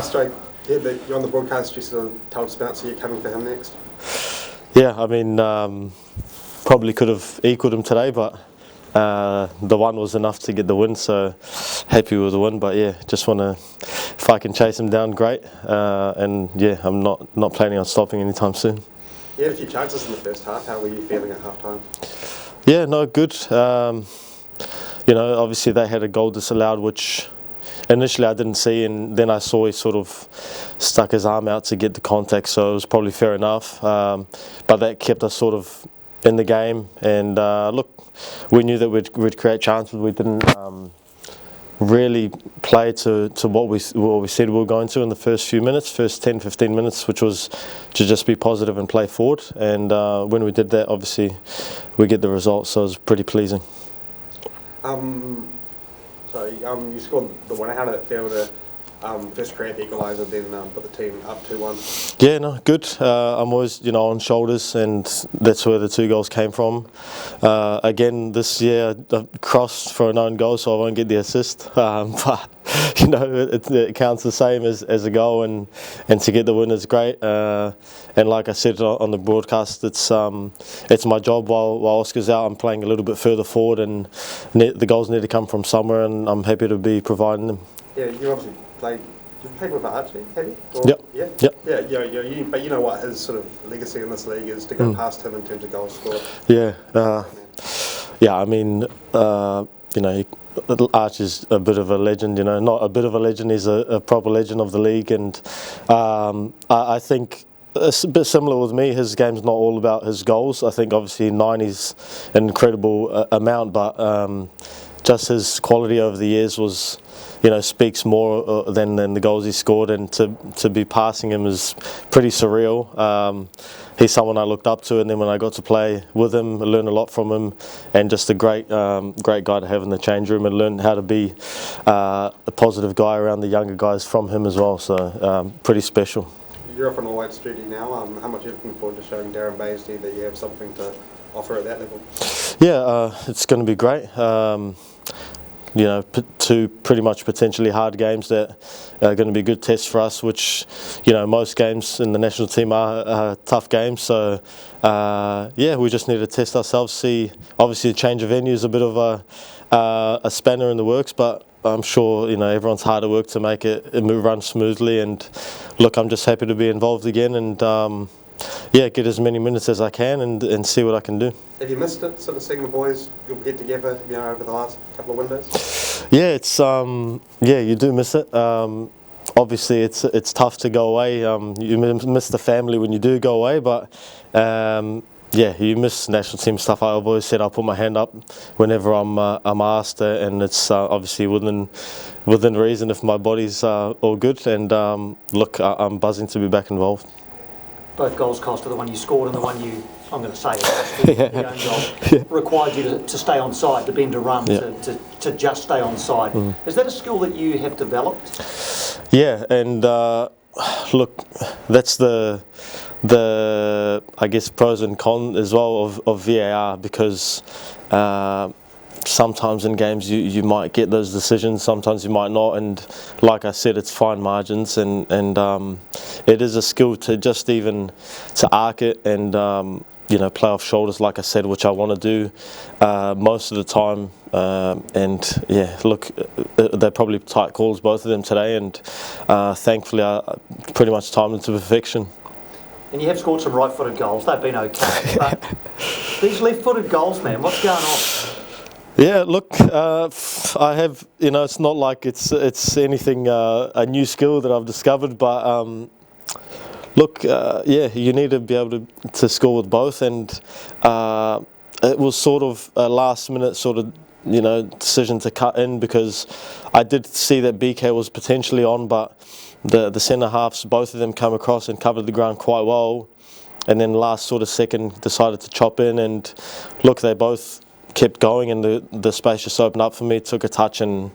Kosta, you're on the broadcast, you sort of told us about, so you're coming for him next? Yeah, I mean, probably could have equalled him today, but the one was enough to get the win, so happy with the win. But yeah, just want to, if I can chase him down, great. And yeah, I'm not planning on stopping anytime soon. You had a few chances in the first half. How were you feeling at half time? Yeah, no, good. Obviously they had a goal disallowed, which initially I didn't see, and then I saw he sort of stuck his arm out to get the contact, so it was probably fair enough. But that kept us sort of in the game, and look, we knew that we'd create chances. We didn't really play to what we said we were going to in the first 10-15 minutes, which was to just be positive and play forward. And when we did that, obviously we get the result, so it was pretty pleasing. You scored the winner. How did it feel to first create the equaliser, then put the team up 2-1? Yeah, no, good. I'm always, on shoulders, and that's where the 2 goals came from. Again, this year I crossed for an own goal, so I won't get the assist. But it counts the same as a goal, and to get the win is great. And like I said on the broadcast, it's my job while Oscar's out. I'm playing a little bit further forward, and the goals need to come from somewhere, and I'm happy to be providing them. Yeah, you obviously you've played with Archie, have you? Yep. Yeah. But you know what his sort of legacy in this league is, to go past him in terms of goals scored. Yeah. I mean, Archie's a bit of a legend, not a bit of a legend, he's a proper legend of the league, and I think it's a bit similar with me. His game's not all about his goals. I think obviously 90's an incredible amount, but just his quality over the years was, speaks more than the goals he scored, and to be passing him is pretty surreal. He's someone I looked up to, and then when I got to play with him, I learned a lot from him, and just a great guy to have in the change room, and learn how to be a positive guy around the younger guys from him as well. So pretty special. You're off on all-white duty now. How much are you looking forward to showing Darren Baisden that you have something to offer at that level? Yeah, it's going to be great. 2 pretty much potentially hard games that are going to be good tests for us, which, most games in the national team are tough games. So, we just need to test ourselves, see. Obviously, the change of venue is a bit of a spanner in the works, but I'm sure, everyone's hard at work to make it run smoothly. And look, I'm just happy to be involved again, and get as many minutes as I can, and see what I can do. Have you missed it, sort of seeing the boys get together, over the last couple of windows? Yeah, it's you do miss it. Obviously, it's tough to go away. You miss the family when you do go away, but you miss national team stuff. I've always said I'll put my hand up whenever I'm asked, and it's obviously within reason if my body's all good. And look, I'm buzzing to be back involved. Both goals, Kosta, the one you scored and the one I'm going to say the own goal, required you to stay on side, to bend a run, to just stay on side. Is that a skill that you have developed? Yeah, and look, that's the I guess pros and cons as well of VAR, because sometimes in games you might get those decisions, sometimes you might not, and like I said, it's fine margins, and it is a skill to just even to arc it and play off shoulders, like I said, which I want to do most of the time. Look, they're probably tight calls, both of them today, and thankfully I pretty much timed them to perfection. And you have scored some right-footed goals, they've been okay, but these left-footed goals, man, what's going on? Yeah, look, I have, it's not like it's anything, a new skill that I've discovered, but look, you need to be able to score with both, and it was sort of a last-minute sort of, decision to cut in, because I did see that BK was potentially on, but the centre halves, both of them come across and covered the ground quite well, and then last sort of second decided to chop in, and look, they both kept going, and the space just opened up for me, took a touch, and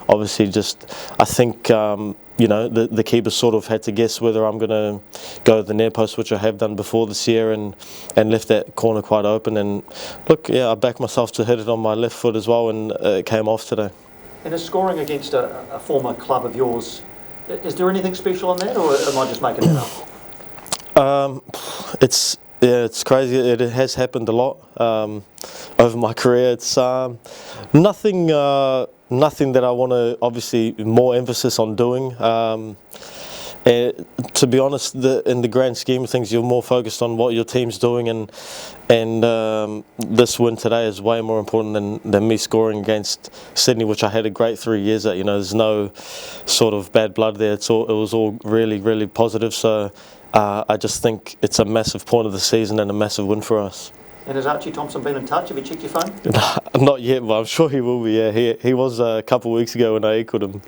obviously I think the keeper sort of had to guess whether I'm going to go to the near post, which I have done before this year, and left that corner quite open, and look, I backed myself to hit it on my left foot as well, and it came off today. And is scoring against a former club of yours Is there anything special on that, or am I just making that up? It's crazy. It has happened a lot over my career. It's nothing that I want to obviously more emphasis on doing. To be honest, in the grand scheme of things, you're more focused on what your team's doing, and this win today is way more important than me scoring against Sydney, which I had a great 3 years at. You know, there's no sort of bad blood there. It was all really, really positive. So I just think it's a massive point of the season and a massive win for us. And has Archie Thompson been in touch? Have you checked your phone? Not yet, but I'm sure he will be. Yeah, he was a couple of weeks ago when I equalled him.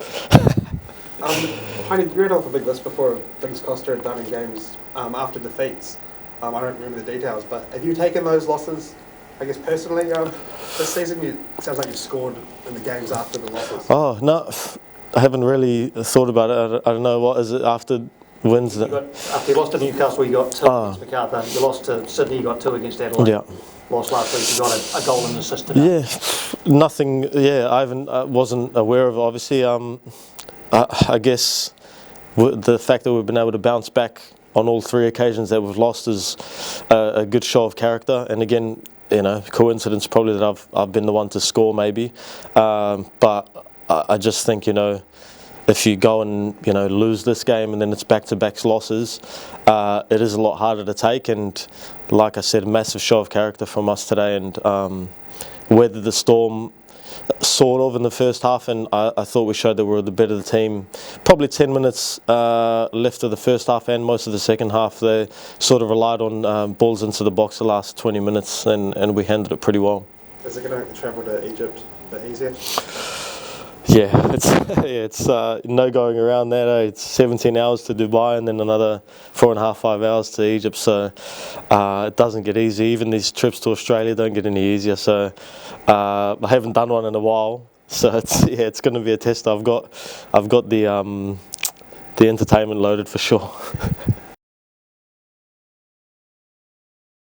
Heine, you read off a big list before things Kosta had done in games after defeats. I don't remember the details, but have you taken those losses, I guess, personally this season? It sounds like you've scored in the games after the losses. Oh, no, I haven't really thought about it. I don't know, what is it after wins? After you lost to Newcastle, you got 2 against Macarthur. You lost to Sydney, you got 2 against Adelaide. Yeah. Lost last week, you got a goal and an assist today. Yeah, nothing. Yeah, I wasn't aware of it, obviously. I guess the fact that we've been able to bounce back on all 3 occasions that we've lost is a good show of character. And again, you know, coincidence probably that I've been the one to score maybe, but I just think, you know, if you go and, you know, lose this game and then it's back-to-back losses, it is a lot harder to take. And like I said, a massive show of character from us today, and weathered the storm sort of in the first half, and I thought we showed that we were the better team. Probably 10 minutes left of the first half and most of the second half, they sort of relied on balls into the box the last 20 minutes, and we handled it pretty well. Is it going to make the travel to Egypt a bit easier? Yeah, it's no going around that. It's 17 hours to Dubai and then another 4.5, 5 hours to Egypt. So it doesn't get easy. Even these trips to Australia don't get any easier. So I haven't done one in a while. So it's going to be a test. I've got the entertainment loaded for sure.